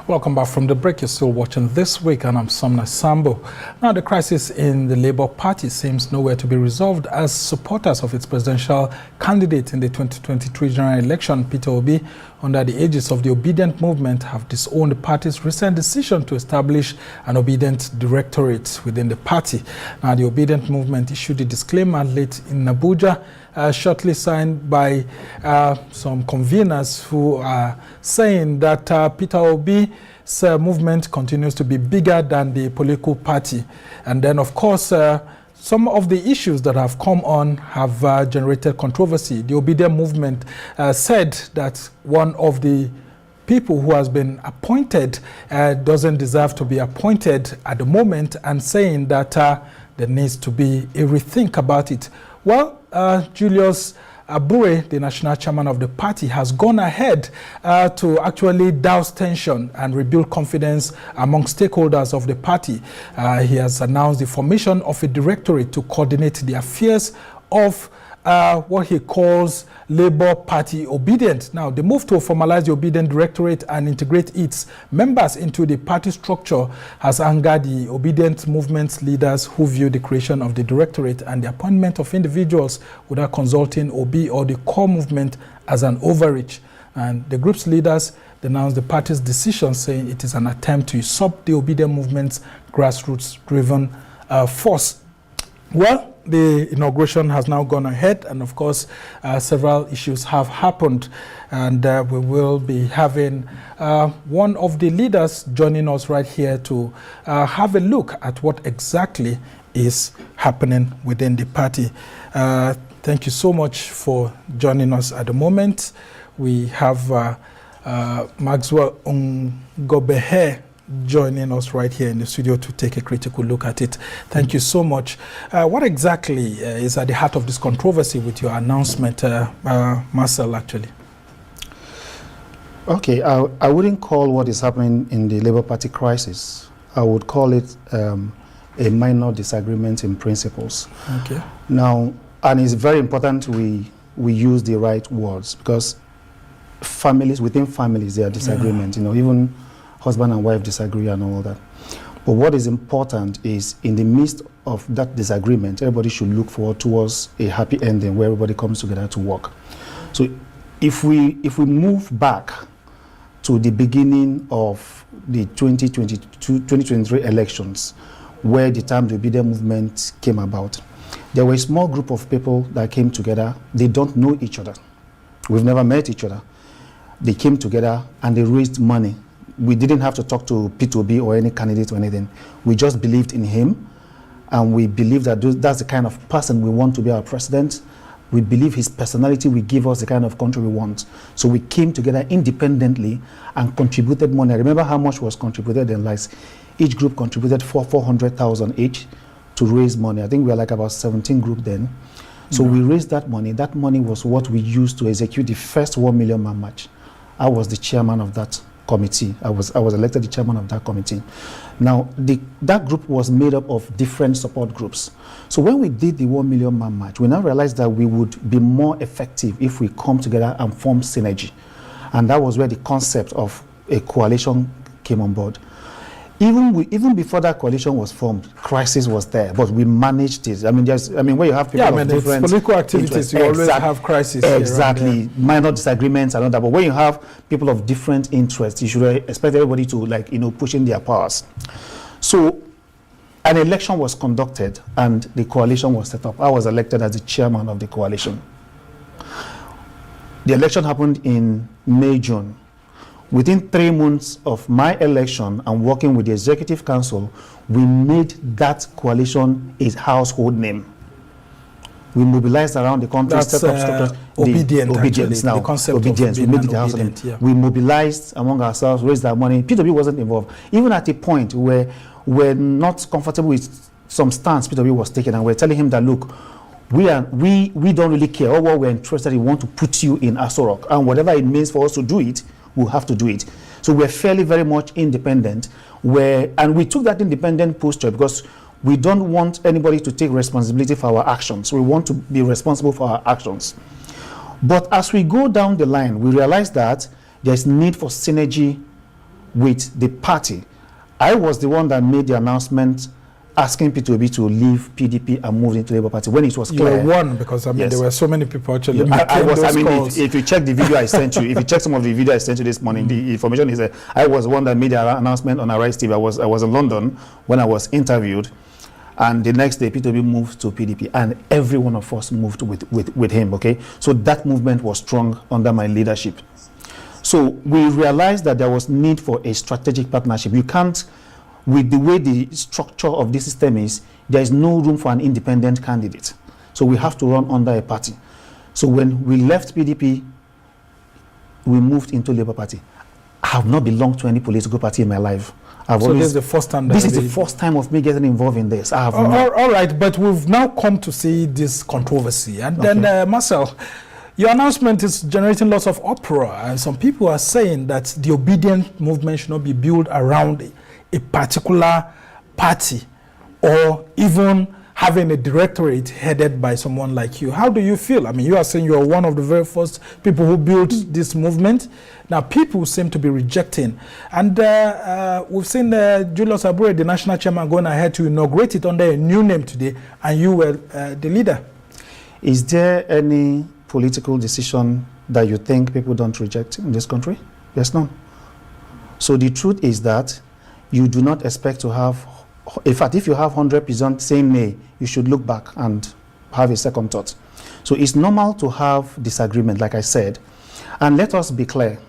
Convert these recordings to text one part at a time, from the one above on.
Welcome back from the break. You're still watching This Week, and I'm Somna Sambo. Now, the crisis in the Labour Party seems nowhere to be resolved as supporters of its presidential candidate in the 2023 general election, Peter Obi, under the aegis of the Obedient Movement, have disowned the party's recent decision to establish an Obedient Directorate within the party. Now, the Obedient Movement issued a disclaimer late in Abuja, shortly signed by some conveners who are saying that Peter Obi's movement continues to be bigger than the political party. And then, of course, some of the issues that have come on have generated controversy. The Obedient Movement said that one of the people who has been appointed doesn't deserve to be appointed at the moment, and saying that there needs to be a rethink about it. Well, Julius Abure, the national chairman of the party, has gone ahead to actually douse tension and rebuild confidence among stakeholders of the party. He has announced the formation of a directorate to coordinate the affairs of what he calls Labour Party Obedient. Now, the move to formalize the Obedient Directorate and integrate its members into the party structure has angered the Obedient Movement's leaders, who view the creation of the Directorate and the appointment of individuals without consulting Obi or the core movement as an overreach. And the group's leaders denounced the party's decision, saying it is an attempt to usurp the Obedient Movement's grassroots-driven force. Well, the inauguration has now gone ahead, and of course several issues have happened, and we will be having one of the leaders joining us right here to have a look at what exactly is happening within the party. Thank you so much for joining us at the moment. We have Maxwell Ngobehe joining us right here in the studio to take a critical look at it. Thank you so much. What exactly is at the heart of this controversy with your announcement, Marcel, actually? Okay, I wouldn't call what is happening in the Labour Party crisis. I would call it a minor disagreement in principles. Okay. Now, and it's very important we use the right words, because within families, there are disagreements. You know, even husband and wife disagree and all that. But what is important is, in the midst of that disagreement, everybody should look forward towards a happy ending where everybody comes together to work. So if we move back to the beginning of the 2023 elections, where the time the Obedient Movement came about, there were a small group of people that came together. They don't know each other. We've never met each other. They came together and they raised money. We didn't have to talk to P2B or any candidate or anything. We just believed in him, and we believe that that's the kind of person we want to be our president. We believe his personality will give us the kind of country we want. So we came together independently and contributed money. I remember how much was contributed in lives. Each group contributed 400,000 each to raise money. I think we were like about 17 groups then. So we raised that money. That money was what we used to execute the first 1 million man march. I was the chairman of that committee. I was elected the chairman of that committee. Now, that group was made up of different support groups. So when we did the 1 million man march, we now realized that we would be more effective if we come together and form synergy. And that was where the concept of a coalition came on board. Even before that coalition was formed, crisis was there, but we managed it. I mean, where you have people of different political activities, you always have crisis. Exactly, minor disagreements and all that. But when you have people of different interests, you should expect everybody to, push in their powers. So an election was conducted and the coalition was set up. I was elected as the chairman of the coalition. The election happened in May, June. Within 3 months of my election and working with the Executive Council, we made that coalition a household name. We mobilized around the country, set up structures. Obedience now. The concept obedience. We made it a household name. Yeah. We mobilized among ourselves, raised our money. P2B wasn't involved. Even at a point where we're not comfortable with some stance P2B was taking, and we're telling him that, look, we don't really care. All what we're interested in, we want to put you in Aso Rock, and whatever it means for us to do it, we'll have to do it. So we're fairly very much independent, and we took that independent posture because we don't want anybody to take responsibility for our actions. We want to be responsible for our actions. But as we go down the line, we realize that there's need for synergy with the party. I was the one that made the announcement asking P2B to leave PDP and move into Labour Party when it was clear. You were one, because Yes. there were so many people actually if you check the video I sent you, if you check some of the video I sent you this morning, the information is that I was the one that made the announcement on Arise TV. I was in London when I was interviewed, and the next day P2B moved to PDP, and every one of us moved with him, okay? So that movement was strong under my leadership. So we realized that there was need for a strategic partnership. You can't, with the way the structure of this system is, there is no room for an independent candidate. So we have to run under a party. So when we left PDP, we moved into Labour Party. I have not belonged to any political party in my life. So this is the first time that this is the first time of me getting involved in this. I have all right, but we've now come to see this controversy. And then, Marcel, your announcement is generating lots of uproar, and some people are saying that the obedient movement should not be built around a particular party, or even having a directorate headed by someone like you. How do you feel? I mean, you are saying you are one of the very first people who built this movement. Now, people seem to be rejecting. And we've seen Julius Abure, the national chairman, going ahead to inaugurate it under a new name today, and you were the leader. Is there any political decision that you think people don't reject in this country? There's none. So the truth is that you do not expect to have, in fact, if you have 100% saying nay, you should look back and have a second thought. So it's normal to have disagreement, like I said. And let us be clear.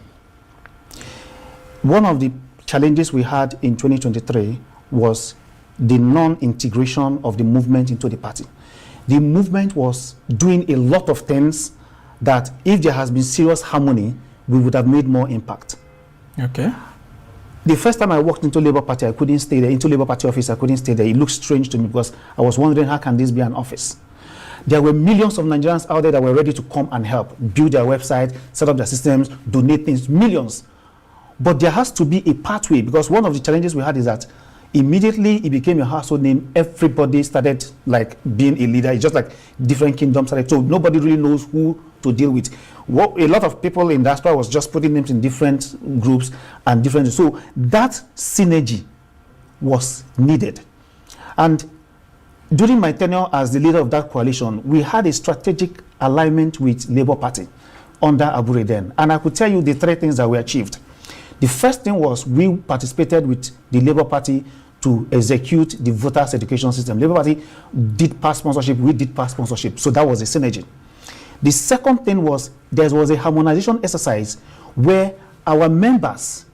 One of the challenges we had in 2023 was the non-integration of the movement into the party. The movement was doing a lot of things that if there has been serious harmony, we would have made more impact. Okay. The first time I walked into Labour Party, I couldn't stay there. Into Labour Party office, I couldn't stay there. It looked strange to me because I was wondering, how can this be an office? There were millions of Nigerians out there that were ready to come and help, build their website, set up their systems, donate things, millions. But there has to be a pathway, because one of the challenges we had is that immediately it became a household name. Everybody started like being a leader. It's just like different kingdoms started. So nobody really knows who to deal with. A lot of people in diaspora was just putting names in different groups and different. So that synergy was needed. And during my tenure as the leader of that coalition, we had a strategic alignment with Labour Party under Abure then. And I could tell you the three things that we achieved. The first thing was we participated with the Labour Party to execute the voters' education system. Labour Party did past sponsorship, we did past sponsorship. So that was a synergy. The second thing was there was a harmonization exercise where our members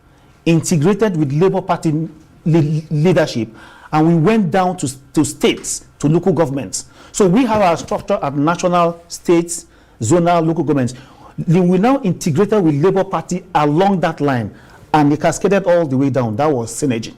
integrated with Labour Party leadership, and we went down to states, to local governments. So we have our structure at national, states, zonal, local governments. We now integrated with Labour Party along that line, and it cascaded all the way down. That was synergy.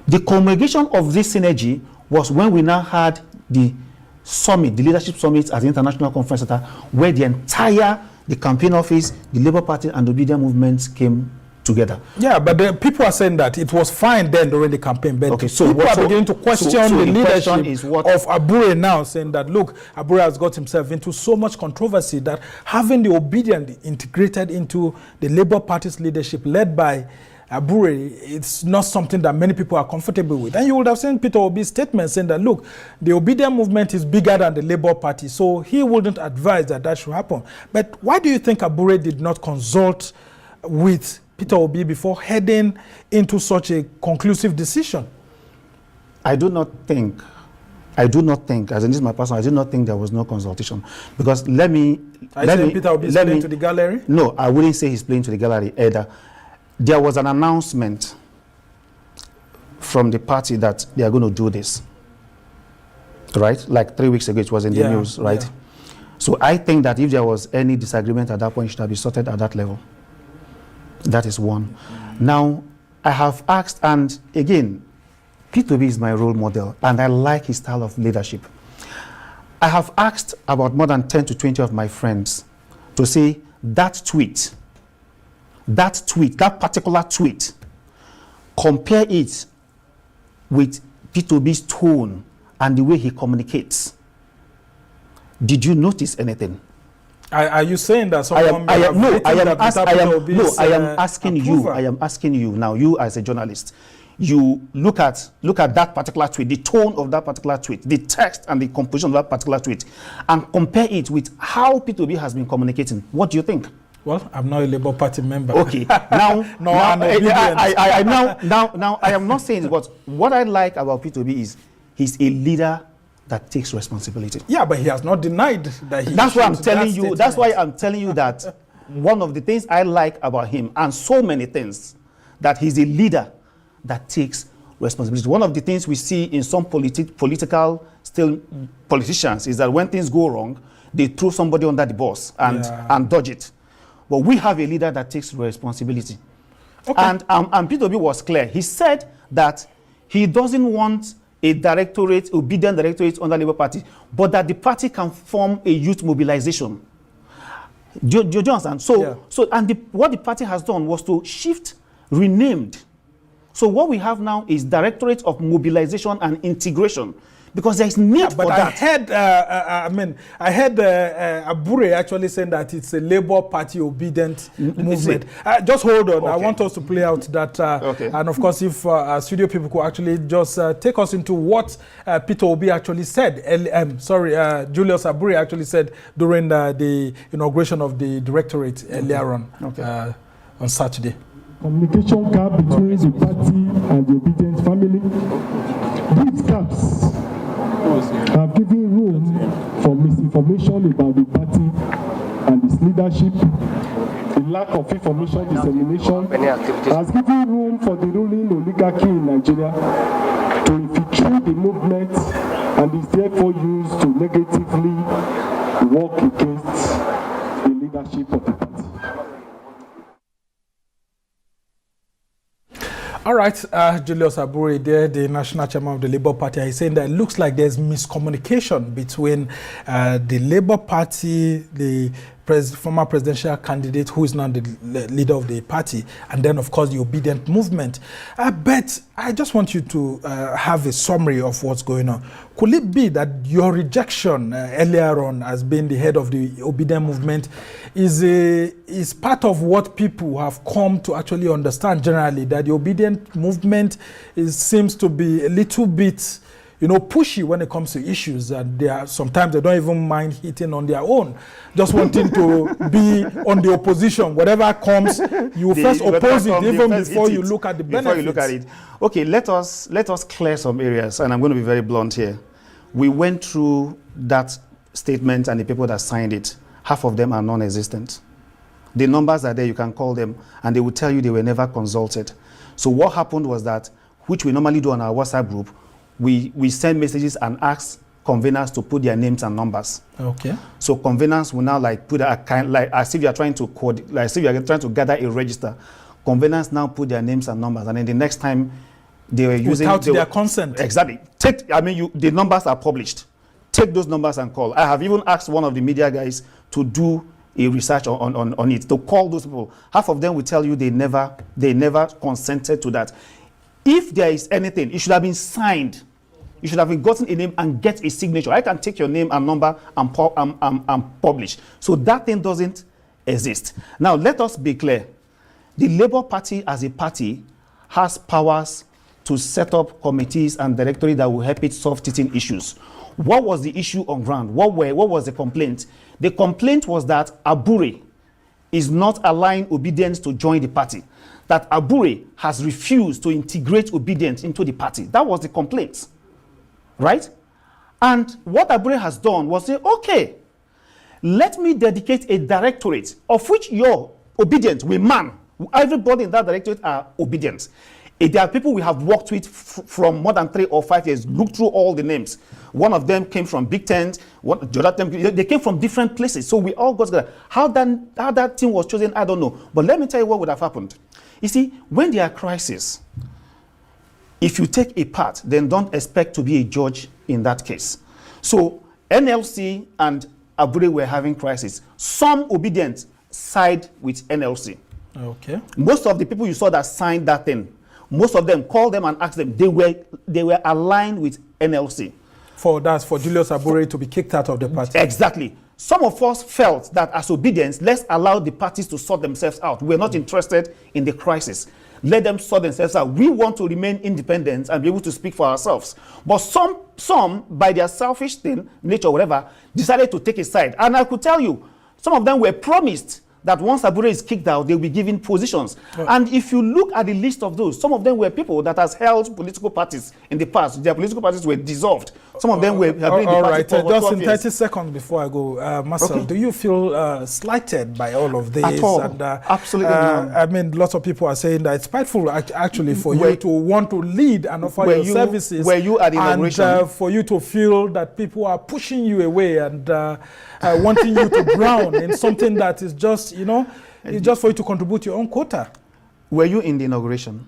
The culmination of this synergy was when we now had the summit, the leadership summit at the International Conference Center, where the campaign office, the Labour Party and the obedient movements came together. Yeah, but people are saying that it was fine then during the campaign, but okay, so people are beginning to question the leadership is of Abure now, saying that, look, Abure has got himself into so much controversy that having the obedient integrated into the Labour Party's leadership led by Abure, it's not something that many people are comfortable with. And you would have seen Peter Obi's statement saying that, look, the obedient movement is bigger than the Labour Party, so he wouldn't advise that should happen. But why do you think Abure did not consult with Peter Obi before heading into such a conclusive decision? I do not think, as in this is my personal, I do not think there was no consultation. Because Peter Obi is playing to the gallery? No, I wouldn't say he's playing to the gallery either. There was an announcement from the party that they are going to do this, right? Like 3 weeks ago, it was in the news, right? Yeah. So I think that if there was any disagreement at that point, it should have been sorted at that level. That is one. Now, I have asked, and again, P2B is my role model, and I like his style of leadership. I have asked about more than 10 to 20 of my friends to say that particular tweet, compare it with P2B's tone and the way he communicates. Did you notice anything? Are you saying that someone I am asking you now, you as a journalist, you look at that particular tweet, the tone of that particular tweet, the text and the composition of that particular tweet, and compare it with how P2B has been communicating. What do you think? Well, I'm not a Labour Party member. Okay. Now, now, I am not saying it, but what I like about P2B is he's a leader that takes responsibility. Yeah, but he has not denied that he. That's why I'm telling you. That's why I'm telling you that one of the things I like about him, and so many things, that he's a leader that takes responsibility. One of the things we see in some political politicians is that when things go wrong, they throw somebody under the bus and dodge it. But we have a leader that takes responsibility. Okay. And P2B was clear. He said that he doesn't want a directorate, obedient directorate under Labour Party, but that the party can form a youth mobilization. Do you understand? What the party has done was to shift, renamed. So what we have now is Directorate of Mobilization and Integration, because there is need for that. I heard Abure actually saying that it's a Labour Party obedient movement. Just hold on. Okay. I want us to play out that. Okay. And of course, if studio people could actually just take us into what Peter Obi actually said. Julius Abure actually said during the inauguration of the directorate earlier on Saturday. Communication gap between the party and the obedient family. These gaps have given room for misinformation about the party and its leadership. The lack of information dissemination has given room for the ruling oligarchy in Nigeria to infiltrate the movement and is therefore used to negatively work against the leadership of the party. All right, Julius Abure there, the national chairman of the Labour Party, is saying that it looks like there's miscommunication between the Labour Party, the former presidential candidate who is now the leader of the party, and then, of course, the obedient movement. But I just want you to have a summary of what's going on. Could it be that your rejection earlier on as being the head of the obedient movement is part of what people have come to actually understand generally, that the obedient movement seems to be a little bit pushy when it comes to issues, and sometimes they don't even mind hitting on their own, just wanting to be on the opposition. Whatever comes, you first oppose it even before you look at the benefits. Before you look at it. Okay, let us clear some areas, and I'm going to be very blunt here. We went through that statement and the people that signed it. Half of them are non-existent. The numbers are there, you can call them, and they will tell you they were never consulted. So what happened was that, which we normally do on our WhatsApp group, we send messages and ask conveners to put their names and numbers. Okay. So conveners will now put as if you are trying to gather a register. Conveners now put their names and numbers, and then the next time they were using without their consent. Exactly. The numbers are published. Take those numbers and call. I have even asked one of the media guys to do a research on it, to call those people. Half of them will tell you they never consented to that. If there is anything, it should have been signed. You should have been gotten a name and get a signature. I can take your name and number and publish. So that thing doesn't exist. Now, let us be clear. The Labour Party as a party has powers to set up committees and directory that will help it solve teething issues. What was the issue on ground? What was the complaint? The complaint was that Abure is not allowing Obedience to join the party. That Abure has refused to integrate Obedience into the party. That was the complaint, right? And what Abure has done was say, okay, let me dedicate a directorate of which you're obedient, we man. Everybody in that directorate are obedient. There are people we have worked with from more than 3 or 5 years. Look through all the names. One of them came from Big Tent. They came from different places. So we all got together. How that team was chosen, I don't know. But let me tell you what would have happened. You see, when there are crises, if you take a part, then don't expect to be a judge in that case. So NLC and Abure were having crisis. Some obedient side with NLC. Okay. Most of the people you saw that signed that thing, most of them, call them and ask them, they were aligned with NLC. For Julius Abure to be kicked out of the party. Exactly. Some of us felt that as obedience, let's allow the parties to sort themselves out. We're not interested in the crisis. Let them sort themselves out. We want to remain independent and be able to speak for ourselves. But some by their selfish nature, whatever, decided to take a side. And I could tell you, some of them were promised that once Abure is kicked out, they'll be given positions. And if you look at the list of those, some of them were people that has held political parties in the past. Their political parties were dissolved. Some of them were have been in the all party right. for Just in 30 years. seconds before I go, Marcel, do you feel slighted by all of this? At all. And, Absolutely not. I mean, lots of people are saying that it's spiteful actually for you to want to lead and offer your services. Were you at the inauguration? And for you to feel that people are pushing you away and wanting you to drown in something that is just, it's just for you to contribute your own quota. Were you in the inauguration?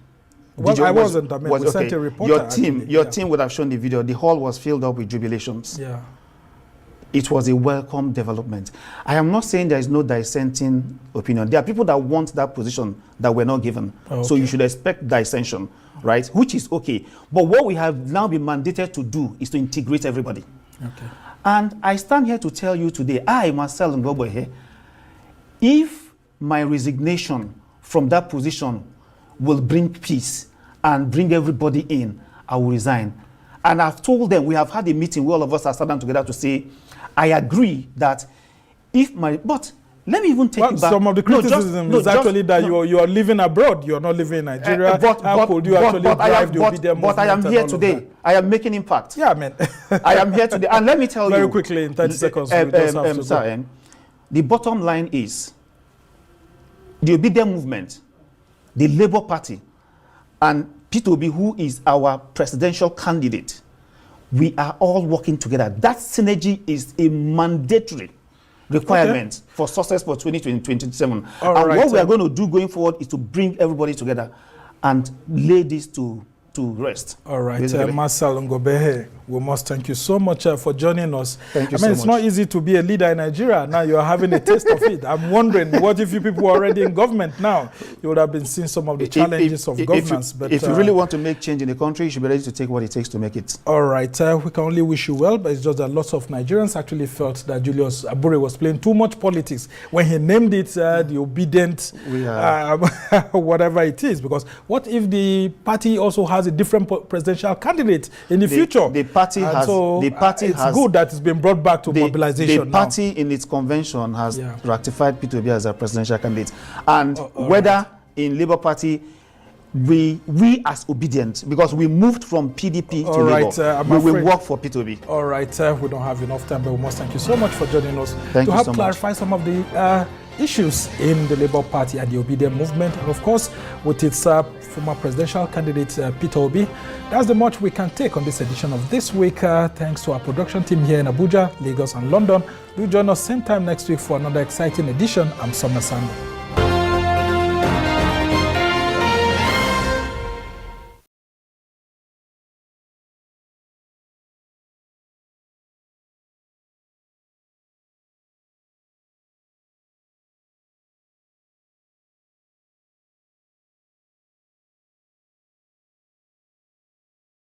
Well, I wasn't. I mean, we sent a reporter. Your team would have shown the video. The hall was filled up with jubilations. Yeah. It was a welcome development. I am not saying there is no dissenting opinion. There are people that want that position that were not given. So you should expect dissension, right? Which is okay. But what we have now been mandated to do is to integrate everybody. Okay. And I stand here to tell you today, I, Marcel Ngobohe, if my resignation from that position will bring peace and bring everybody in, I will resign. And I've told them, we have had a meeting where all of us are sat down together to say, I agree that if but let me even take it back. Some of the criticism is actually that you are living abroad, you are not living in Nigeria. How could you actually drive the obedient movement? But I am here today. I am making impact. Yeah, man. I am here today. And let me tell you. Very quickly, in 30 seconds, we just have to go. The bottom line is, the obedient movement, the Labour Party, and P2B, who is our presidential candidate, we are all working together. That synergy is a mandatory requirement for success for 2027. What we are going to do going forward is to bring everybody together and lay this to rest. All right, Marcel Ngobohe, we must thank you so much for joining us. Thank you so much. It's not easy to be a leader in Nigeria. Now you are having a taste of it. I'm wondering, what if you people were already in government now? You would have been seeing some of the challenges of governance. If you really want to make change in the country, you should be ready to take what it takes to make it. All right, we can only wish you well, but it's just that lots of Nigerians actually felt that Julius Abure was playing too much politics when he named it the obedient, whatever it is. Because what if the party also has a different presidential candidate in the future? The party has. It's good that it's been brought back to mobilization. The party in its convention has ratified P2B as a presidential candidate, and whether in Labour Party, we as obedient, because we moved from PDP to Labour, we will work for P2B. All right, we don't have enough time, but we must thank you so much for joining us to help clarify some of the issues in the Labour Party and the obedient movement, and of course with its former presidential candidate Peter Obi. That's the much we can take on this edition of This Week. Thanks to our production team here in Abuja, Lagos and London. Do join us same time next week for another exciting edition. I'm Summer Sando.